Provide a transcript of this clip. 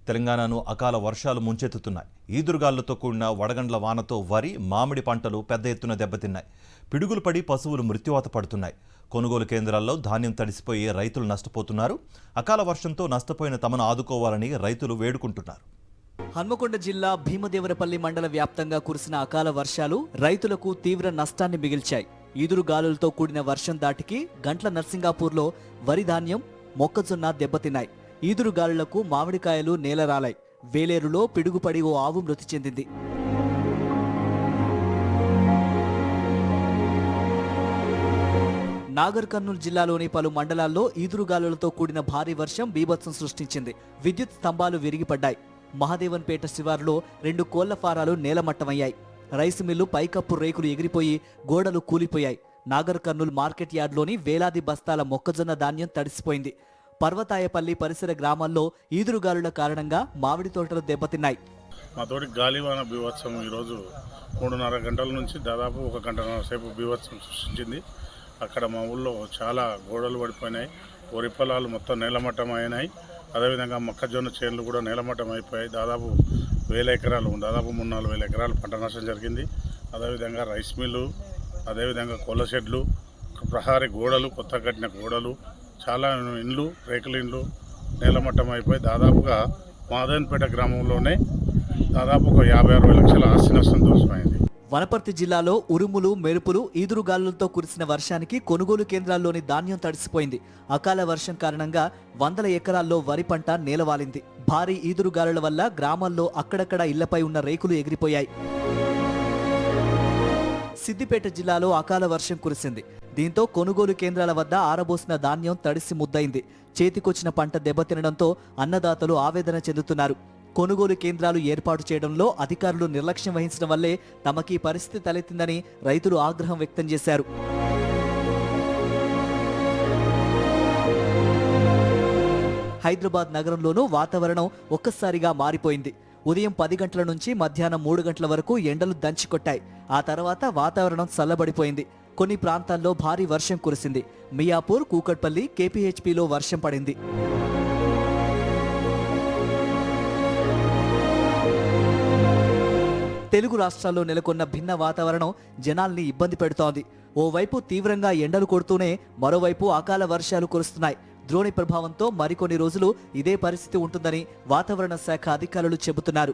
తెలంగాణను అకాల వర్షాలు ముంచెత్తుతున్నాయి. ఈదురుగాలులతో కూడిన వడగండ్ల వానతో వరి, మామిడి పంటలు పెద్ద ఎత్తున దెబ్బతిన్నాయి. పిడుగులు పడి పశువులు మృత్యువాత పడుతున్నాయి. కొనుగోలు కేంద్రాల్లో ధాన్యం తడిసిపోయి రైతులు నష్టపోతున్నారు. అకాల వర్షంతో నష్టపోయిన తమను ఆదుకోవాలని రైతులు వేడుకుంటున్నారు. హన్మకొండ జిల్లా భీమదేవరపల్లి మండల వ్యాప్తంగా కురిసిన అకాల వర్షాలు రైతులకు తీవ్ర నష్టాన్ని మిగిల్చాయి. ఈదురుగాలులతో కూడిన వర్షం దాటికి గంట్ల నర్సింగాపూర్లో వరి ధాన్యం, మొక్కజొన్న దెబ్బతిన్నాయి. ఈదురుగాలులకు మామిడికాయలు నేలరాలాయి. వేలేరులో పిడుగుపడి ఓ ఆవు మృతి చెందింది. నాగర్ కర్నూలు జిల్లాలోని పలు మండలాల్లో ఈదురుగాలులతో కూడిన భారీ వర్షం బీభత్సం సృష్టించింది. విద్యుత్ స్తంభాలు విరిగిపడ్డాయి. మహాదేవన్పేట శివారులో 2 కోళ్ల ఫారాలు నేలమట్టమయ్యాయి. రైసు మిల్లు పైకప్పు రేకులు ఎగిరిపోయి గోడలు కూలిపోయాయి. నాగర్ కర్నూలు మార్కెట్ యార్డ్లోని వేలాది బస్తాల మొక్కజొన్న ధాన్యం తడిసిపోయింది. పర్వతాయపల్లి పరిసర గ్రామాల్లో ఈదురుగాలుల కారణంగా మామిడి తోటలు దెబ్బతిన్నాయి. మా తోటి గాలివాన బీభత్సం ఈరోజు 3.5 గంటల నుంచి దాదాపు 1 గంటన్నర సేపు బీభత్సం సృష్టించింది. అక్కడ మా ఊళ్ళో చాలా గోడలు పడిపోయినాయి. వరి పొలాలు మొత్తం నేలమట్టం అయినాయి. అదేవిధంగా మొక్కజొన్న చేనులు కూడా నేలమట్టం అయిపోయాయి. దాదాపు 1000 ఎకరాలు, దాదాపు 3-4 ఎకరాలు పంట నష్టం జరిగింది. అదేవిధంగా రైస్ మిల్లు, అదేవిధంగా కోళ్ళ షెడ్లు, ప్రహారీ గోడలు, కొత్త కట్టిన గోడలు, చాలా ఇండ్లు, రేకుల ఇండ్లు నేలమట్టం అయిపోయి దాదాపుగా మాదన్పేట గ్రామంలోనే దాదాపు ఒక 50-60 లక్షల ఆస్తి నష్టం దోషమైంది. వనపర్తి జిల్లాలో ఉరుములు, మెరుపులు, ఈదురుగాలులతో కురిసిన వర్షానికి కొనుగోలు కేంద్రాల్లోని ధాన్యం తడిసిపోయింది. అకాల వర్షం కారణంగా 100 ఎకరాల్లో వరి పంట నేలవాలింది. భారీ ఈదురుగాలుల వల్ల గ్రామాల్లో అక్కడక్కడ ఇళ్లపై ఉన్న రేకులు ఎగిరిపోయాయి. సిద్దిపేట జిల్లాలో అకాల వర్షం కురిసింది. దీంతో కొనుగోలు కేంద్రాల వద్ద ఆరబోసిన ధాన్యం తడిసి ముద్దయింది. చేతికొచ్చిన పంట దెబ్బతినడంతో అన్నదాతలు ఆవేదన చెందుతున్నారు. కొనుగోలు కేంద్రాలు ఏర్పాటు చేయడంలో అధికారులు నిర్లక్ష్యం వహించడం వల్లే తమకీ పరిస్థితి తలెత్తిందని రైతులు ఆగ్రహం వ్యక్తం చేశారు. హైదరాబాద్ నగరంలోనూ వాతావరణం ఒక్కసారిగా మారిపోయింది. ఉదయం 10 గంటల నుంచి మధ్యాహ్నం 3 గంటల వరకు ఎండలు దంచికొట్టాయి. ఆ తర్వాత వాతావరణం చల్లబడిపోయింది. కొన్ని ప్రాంతాల్లో భారీ వర్షం కురిసింది. మియాపూర్, కూకట్పల్లి, కేపీహెచ్పీలో వర్షం పడింది. తెలుగు రాష్ట్రాల్లో నెలకొన్న భిన్న వాతావరణం జనాల్ని ఇబ్బంది పెడుతోంది. ఓవైపు తీవ్రంగా ఎండలు కొడుతూనే మరోవైపు అకాల వర్షాలు కురుస్తున్నాయి. ద్రోణి ప్రభావంతో మరికొన్ని రోజులు ఇదే పరిస్థితి ఉంటుందని వాతావరణ శాఖ అధికారులు చెబుతున్నారు.